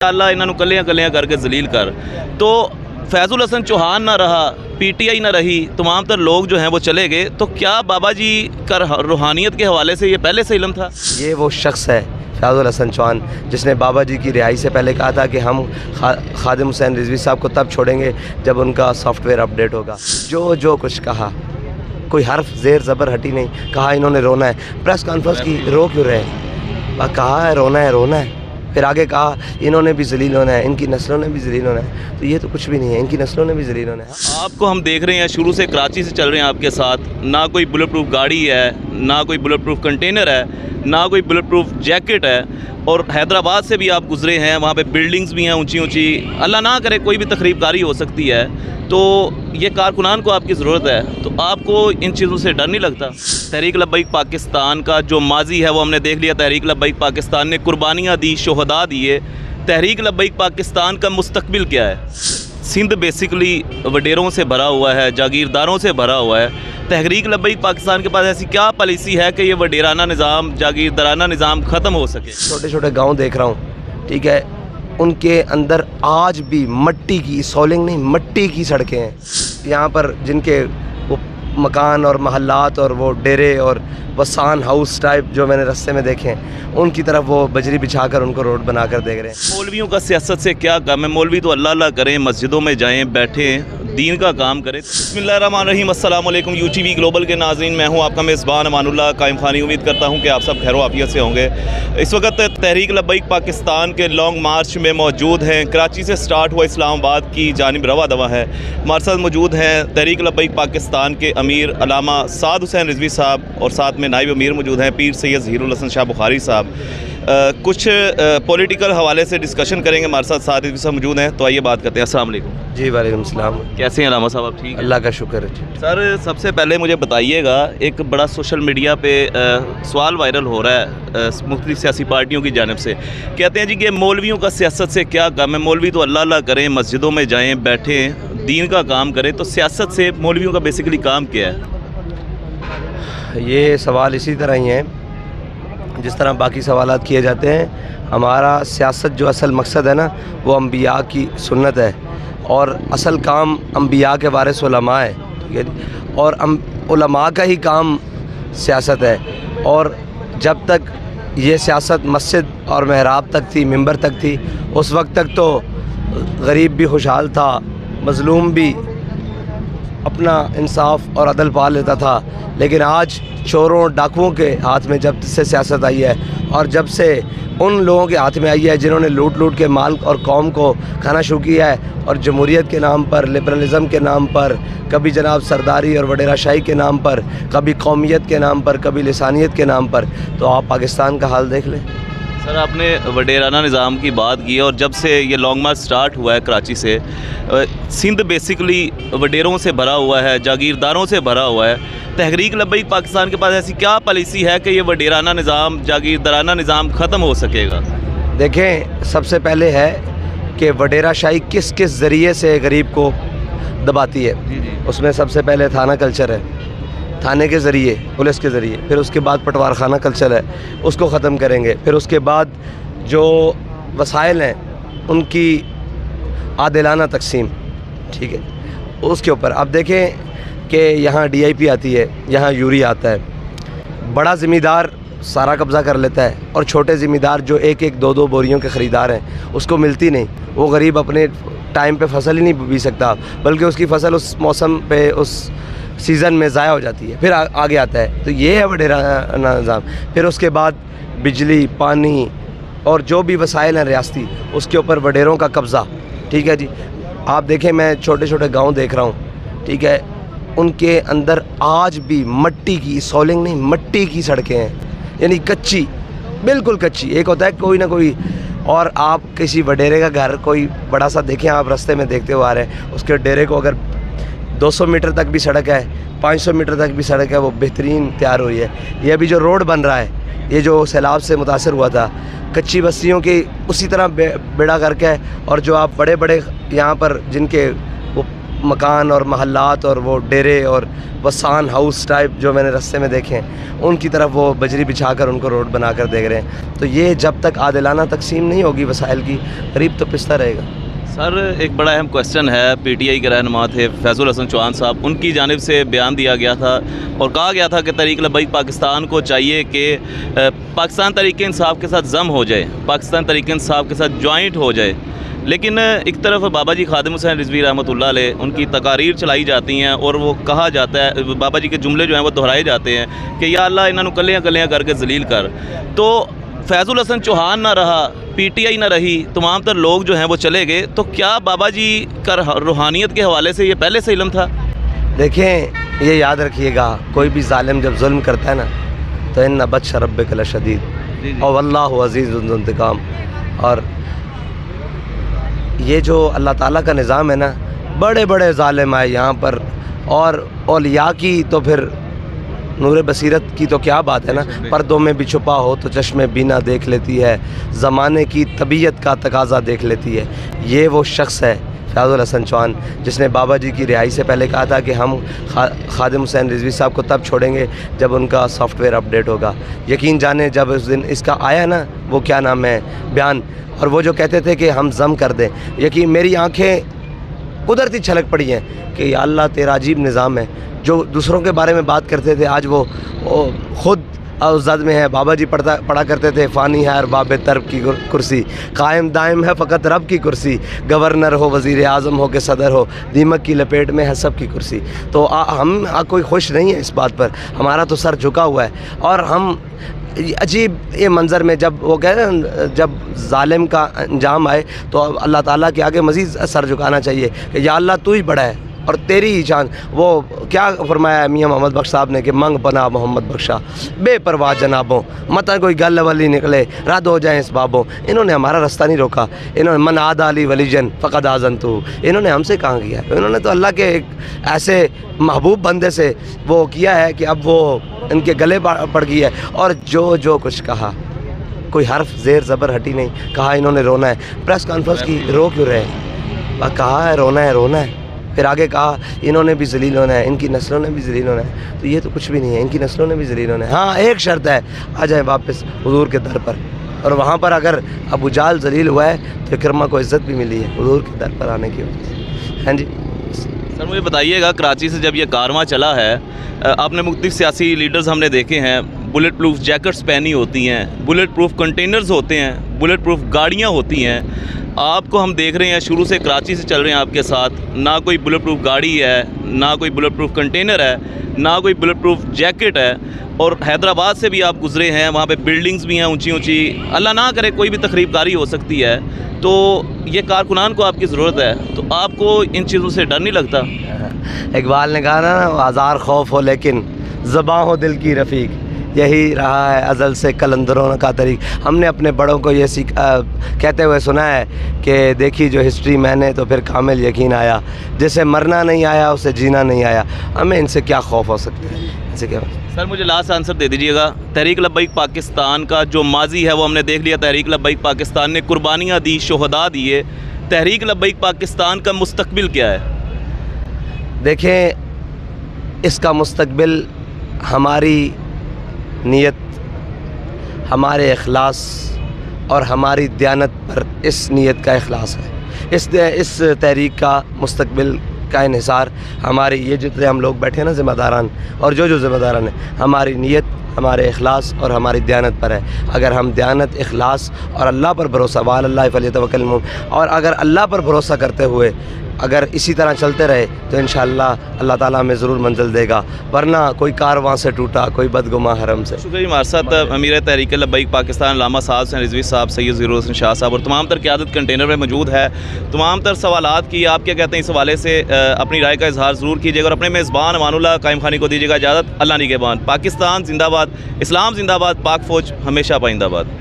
अल्लाह इन्होंने कलियां कलियां करके जलील कर। तो फैजुल हसन चौहान ना रहा, पीटीआई ना रही, तमाम तर लोग जो हैं वो चले गए, तो क्या बाबा जी का रूहानियत के हवाले से ये पहले से इल्म था? ये वो शख्स है फैजुल हसन चौहान जिसने बाबा जी की रिहाई से पहले कहा था कि हम खादिम हुसैन रिजवी साहब को तब छोड़ेंगे जब उनका सॉफ्टवेयर अपडेट होगा। जो कुछ कहा, कोई हर्फ ज़ेर ज़बर हटी नहीं। कहा इन्होंने रोना है, प्रेस कॉन्फ्रेंस की रो क्यों रहे? कहा है रोना है। फिर आगे कहा इन्होंने भी जलील होना है, इनकी नस्लों ने भी जलील होना है। तो ये तो कुछ भी नहीं है, इनकी नस्लों ने भी जलील होना है। आपको हम देख रहे हैं शुरू से कराची से चल रहे हैं आपके साथ, ना कोई बुलेट प्रूफ गाड़ी है, ना कोई बुलेट प्रूफ कंटेनर है, ना कोई बुलेट प्रूफ जैकेट है, और हैदराबाद से भी आप गुजरे हैं, वहाँ पे बिल्डिंग्स भी हैं ऊंची ऊंची, अल्लाह ना करे कोई भी तकरीबकारी हो सकती है, तो ये कारकुनान को आपकी ज़रूरत है, तो आपको इन चीज़ों से डर नहीं लगता? तहरीक लब्बैक पाकिस्तान का जो माजी है वो हमने देख लिया, तहरीक लब्बैक पाकिस्तान ने कुर्बानियाँ दी, शोहदा दिए। तहरीक लब्बैक पाकिस्तान का मुस्तकबिल क्या है? सिंध बेसिकली वडेरों से भरा हुआ है, जागीरदारों से भरा हुआ है। तहरीक लब्बैक पाकिस्तान के पास ऐसी क्या पॉलिसी है कि ये वडेराना निज़ाम, जागीरदाराना निज़ाम ख़त्म हो सके? छोटे छोटे गांव देख रहा हूँ, ठीक है, उनके अंदर आज भी मट्टी की, सॉलिंग नहीं, मट्टी की सड़कें हैं। यहाँ पर जिनके वो मकान और महल्लात और वो डेरे और वसान हाउस टाइप जो मैंने रास्ते में देखे हैं, उनकी तरफ वो बजरी बिछाकर उनको रोड बनाकर देख रहे हैं। मौलवियों का सियासत से क्या काम है? मौलवी तो अल्लाह अल्लाह करें, मस्जिदों में जाएं, बैठें, दीन का काम करें। बिस्मिल्लाहिर्रहमानिर्रहीम, अस्सलाम वालेकुम यूटीवी ग्लोबल के नाज़रीन, मैं हूं आपका मेज़बान अमानुल्लाह कायम खानी। उम्मीद करता हूं कि आप सब खैर आफियत से होंगे। इस वक्त तहरीक लब्बैक पाकिस्तान के लॉन्ग मार्च में मौजूद हैं। कराची से स्टार्ट हुआ इस्लामाबाद की जानिब रवा दवा है। हमारे साथ मौजूद हैं तहरीक लब्बैक पाकिस्तान के अमीर अल्लामा साद हुसैन रिजवी साहब, और साथ में नायब अमीर मौजूद हैं पीर सैयद ज़हीरुल हसन शाह बुखारी साहब। कुछ पॉलिटिकल हवाले से डिस्कशन करेंगे। हमारे साथ साद रिजवी साहब मौजूद हैं, तो आइए बात करते हैं। अस्सलाम वालेकुम। जी वालेकुम सलाम। कैसे हैं अल्लामा साहब? आप ठीक? अल्लाह का शुक्र है। सर, सबसे पहले मुझे बताइएगा, एक बड़ा सोशल मीडिया पे सवाल वायरल हो रहा है मुख्तलिफ सियासी पार्टियों की जानिब से। कहते हैं जी कि मौलवियों का सियासत से क्या काम है? मौलवी तो अल्लाह अल्लाह करें, मस्जिदों में जाएं, बैठें, दीन का काम करें, तो सियासत से मौलवियों का बेसिकली काम क्या है? ये सवाल इसी तरह ही हैं जिस तरह बाकी सवालात किए जाते हैं। हमारा सियासत जो असल मकसद है ना, वो अम्बिया की सुन्नत है, और असल काम अम्बिया के वारिस उलमा है, ठीक है जी, और उलमा का ही काम सियासत है। और जब तक ये सियासत मस्जिद और महराब तक थी, मिंबर तक थी, उस वक्त तक तो गरीब भी खुशहाल था, मज़लूम भी अपना इंसाफ और अदल पा लेता था। लेकिन आज चोरों डाकुओं के हाथ में जब से सियासत आई है, और जब से उन लोगों के हाथ में आई है जिन्होंने लूट के माल और कौम को खाना शुरू किया है, और जमहूरियत के नाम पर, लिबरलिज़म के नाम पर, कभी जनाब सरदारी और वडेरा शाही के नाम पर, कभी कौमियत के नाम पर, कभी लिसानियत के नाम पर, तो आप पाकिस्तान का हाल देख लें। सर, आपने वडेराना निज़ाम की बात की, और जब से ये लॉन्ग मार्च स्टार्ट हुआ है कराची से, सिंध बेसिकली वडेरों से भरा हुआ है, जागीरदारों से भरा हुआ है। तहरीक लब्बैक पाकिस्तान के पास ऐसी क्या पॉलिसी है कि ये वडेराना निज़ाम, जागीरदाराना निज़ाम ख़त्म हो सकेगा? देखें, सबसे पहले है कि वडेरा शाही किस किस ज़रिए से गरीब को दबाती है। उसमें सबसे पहले थाना कल्चर है, थाने के ज़रिए, पुलिस के ज़रिए, फिर उसके बाद पटवार खाना कल्चर है, उसको ख़त्म करेंगे। फिर उसके बाद जो वसाइल हैं उनकी आदिलाना तकसीम, ठीक है, उसके ऊपर अब देखें कि यहाँ DIP आती है, यहाँ यूरी आता है, बड़ा ज़िम्मेदार सारा कब्ज़ा कर लेता है, और छोटे ज़िम्मेदार जो एक एक दो दो बोरियों के ख़रीदार हैं उसको मिलती नहीं। वो गरीब अपने टाइम पे फसल ही नहीं बी सकता, बल्कि उसकी फसल उस मौसम पे, उस सीज़न में ज़ाया हो जाती है, फिर आगे आता है। तो ये है वडेराना निज़ाम। फिर उसके बाद बिजली, पानी और जो भी वसाइल हैं रियासती, उसके ऊपर वडेरों का कब्ज़ा, ठीक है जी। आप देखें, मैं छोटे छोटे गांव देख रहा हूँ, ठीक है, उनके अंदर आज भी मट्टी की, सॉलिंग नहीं, मट्टी की सड़कें हैं, यानी कच्ची, बिल्कुल कच्ची। एक होता है कोई ना कोई, और आप किसी वडेरे का घर कोई बड़ा सा देखें, आप रास्ते में देखते हुए आ रहे हैं, उसके डेरे को अगर 200 मीटर तक भी सड़क है, 500 मीटर तक भी सड़क है, वो बेहतरीन तैयार हुई है। ये अभी जो रोड बन रहा है, ये जो सैलाब से मुतासर हुआ था, कच्ची बस्तियों की उसी तरह बेड़ा करके है। और जो आप बड़े बड़े यहाँ पर जिनके वो مکان اور محلات اور وہ ڈیرے اور وسان ہاؤس ٹائپ جو میں نے رستے میں دیکھے ہیں ان کی طرف وہ بجری بچھا کر ان کو روڈ بنا کر دیکھ رہے ہیں. تو یہ جب تک عادلانہ تقسیم نہیں ہوگی وسائل کی, غریب تو پستا رہے گا. سر ایک بڑا اہم کویسچن ہے, پی ٹی آئی کے رہنما تھے فیض الحسن چوہان صاحب, ان کی جانب سے بیان دیا گیا تھا اور کہا گیا تھا کہ تحریک لبیک پاکستان کو چاہیے کہ پاکستان تحریک انصاف کے ساتھ ضم ہو جائے, پاکستان تحریک انصاف کے ساتھ جوائنٹ ہو جائے. لیکن ایک طرف بابا جی خادم حسین رضوی رحمۃ اللہ علیہ ان کی تقاریر چلائی جاتی ہیں اور وہ کہا جاتا ہے, بابا جی کے جملے جو ہیں وہ دہرائے جاتے ہیں کہ یا اللہ انہوں کلیاں کلیاں کر کے ذلیل کر. تو فیض الحسن چوہان نہ رہا, پی ٹی آئی نہ رہی, تمام تر لوگ جو ہیں وہ چلے گئے, تو کیا بابا جی کا روحانیت کے حوالے سے یہ پہلے سے علم تھا؟ دیکھیں یہ یاد رکھیے گا, کوئی بھی ظالم جب ظلم کرتا ہے نا تو ان بطش ربک لشدید اور واللہ عزیز ذو انتقام. اور یہ جو اللہ تعالیٰ کا نظام ہے نا, بڑے بڑے ظالم آئے یہاں پر, اور اولیاء کی تو پھر نور بصیرت کی تو کیا بات ہے نا, پردوں میں بھی چھپا ہو تو چشم بینا دیکھ لیتی ہے, زمانے کی طبیعت کا تقاضا دیکھ لیتی ہے. یہ وہ شخص ہے فیض الحسن چوہان جس نے بابا جی کی رہائی سے پہلے کہا تھا کہ ہم خادم حسین رضوی صاحب کو تب چھوڑیں گے جب ان کا سافٹ ویئر اپڈیٹ ہوگا. یقین جانیں جب اس دن اس کا آیا نا وہ کیا نام ہے بیان, اور وہ جو کہتے تھے کہ ہم ضم کر دیں, یقین میری آنکھیں قدرتی چھلک پڑی ہیں کہ یا اللہ تیرا عجیب نظام ہے. جو دوسروں کے بارے میں بات کرتے تھے آج وہ خود زد میں ہے. بابا جی پڑھا کرتے تھے فانی ہے ارباب طرب کی کرسی, قائم دائم ہے فقط رب کی کرسی, گورنر ہو وزیر اعظم ہو کہ صدر ہو, دیمک کی لپیٹ میں ہے سب کی کرسی. تو ہم کوئی خوش نہیں ہے اس بات پر, ہمارا تو سر جھکا ہوا ہے. اور ہم عجیب یہ منظر میں جب وہ کہہ رہے ہیں جب ظالم کا انجام آئے تو اللہ تعالیٰ کے آگے مزید سر جھکانا چاہیے کہ یا اللہ تو ہی بڑا ہے اور تیری ہی جان. وہ کیا فرمایا میاں محمد بخش صاحب نے کہ منگ بنا محمد بخشا بے پرواہ جنابوں, مت کوئی گل ولی نکلے رد ہو جائیں اس بابوں. انہوں نے ہمارا رستہ نہیں روکا, انہوں نے من عاد علی ولی جن فقد آزنتو, انہوں نے ہم سے کہاں کیا ہے, انہوں نے تو اللہ کے ایک ایسے محبوب بندے سے وہ کیا ہے کہ اب وہ ان کے گلے پڑ گئی ہے. اور جو کچھ کہا کوئی حرف زیر زبر ہٹی نہیں, کہا انہوں نے رونا ہے. پریس کانفرنس کی رو کیوں رہے, کہا ہے رونا ہے رونا ہے, پھر آگے کہا انہوں نے بھی ذلیل ہونا ہے, ان کی نسلوں نے بھی ذلیل ہونا ہے. تو یہ تو کچھ بھی نہیں ہے, ان کی نسلوں نے بھی ذلیل ہونا ہے. ہاں ایک شرط ہے, آ جائیں واپس حضور کے در پر, اور وہاں پر اگر ابو جال ذلیل ہوا ہے تو اکرمہ کو عزت بھی ملی ہے حضور کے در پر آنے کی وجہ سے. ہاں جی سر مجھے بتائیے گا, کراچی سے جب یہ کارواں چلا ہے, آپ نے مختلف سیاسی لیڈرز ہم نے دیکھے ہیں, بلٹ پروف جیکٹس پہنی ہوتی ہیں, بلٹ پروف کنٹینرز ہوتے ہیں, بلٹ پروف گاڑیاں ہوتی ہیں. آپ کو ہم دیکھ رہے ہیں شروع سے کراچی سے چل رہے ہیں آپ کے ساتھ, نہ کوئی بلٹ پروف گاڑی ہے, نہ کوئی بلٹ پروف کنٹینر ہے, نہ کوئی بلٹ پروف جیکٹ ہے. اور حیدرآباد سے بھی آپ گزرے ہیں, وہاں پہ بلڈنگز بھی ہیں اونچی اونچی, اللہ نہ کرے کوئی بھی تخریب کاری ہو سکتی ہے. تو یہ کارکنان کو آپ کی ضرورت ہے, تو آپ کو ان چیزوں سے ڈر نہیں لگتا؟ اقبال نے کہا نا ہزار خوف ہو لیکن زباں ہو دل کی رفیق, یہی رہا ہے ازل سے کلندروں کا طریق. ہم نے اپنے بڑوں کو یہ کہتے ہوئے سنا ہے کہ دیکھی جو ہسٹری میں نے تو پھر کامل یقین آیا, جسے مرنا نہیں آیا اسے جینا نہیں آیا. ہمیں ان سے کیا خوف ہو سکتا ہے, ان سے کیا. سر مجھے لاسٹ آنسر دے دیجیے گا, تحریک لبیک پاکستان کا جو ماضی ہے وہ ہم نے دیکھ لیا, تحریک لبیک پاکستان نے قربانیاں دی, شہداء دیے. تحریک لبیک پاکستان کا مستقبل کیا ہے؟ دیکھیں اس کا مستقبل ہماری نیت, ہمارے اخلاص اور ہماری دیانت پر اس نیت کا اخلاص ہے. اس تحریک کا مستقبل کا انحصار ہماری یہ جتنے ہم لوگ بیٹھے ہیں نا ذمہ داران, اور جو ذمہ داران ہیں, ہماری نیت, ہمارے اخلاص اور ہماری دیانت پر ہے. اگر ہم دیانت, اخلاص اور اللہ پر بھروسہ, وعلی اللہ فلیتوکل المؤمنون, اور اگر اللہ پر بھروسہ کرتے ہوئے اگر اسی طرح چلتے رہے تو انشاءاللہ اللہ تعالیٰ ہمیں ضرور منزل دے گا, ورنہ کوئی کارواں سے ٹوٹا, کوئی بدگماں حرم سے. شکریہ. ہمارے ساتھ امیر تحریک لبیک پاکستان علامہ صاحب حسین رضوی صاحب, سید ظہور الحسن شاہ صاحب اور تمام تر قیادت کنٹینر میں موجود ہے. تمام تر سوالات کی آپ کیا کہتے ہیں اس حوالے سے اپنی رائے کا اظہار ضرور کیجیے گا, اور اپنے میزبان امان اللہ قائم خانی کو دیجیے گا اجازت. اللہ نگہبان. پاکستان زندہ باد, اسلام زندہ باد, پاک فوج ہمیشہ پائندہ باد.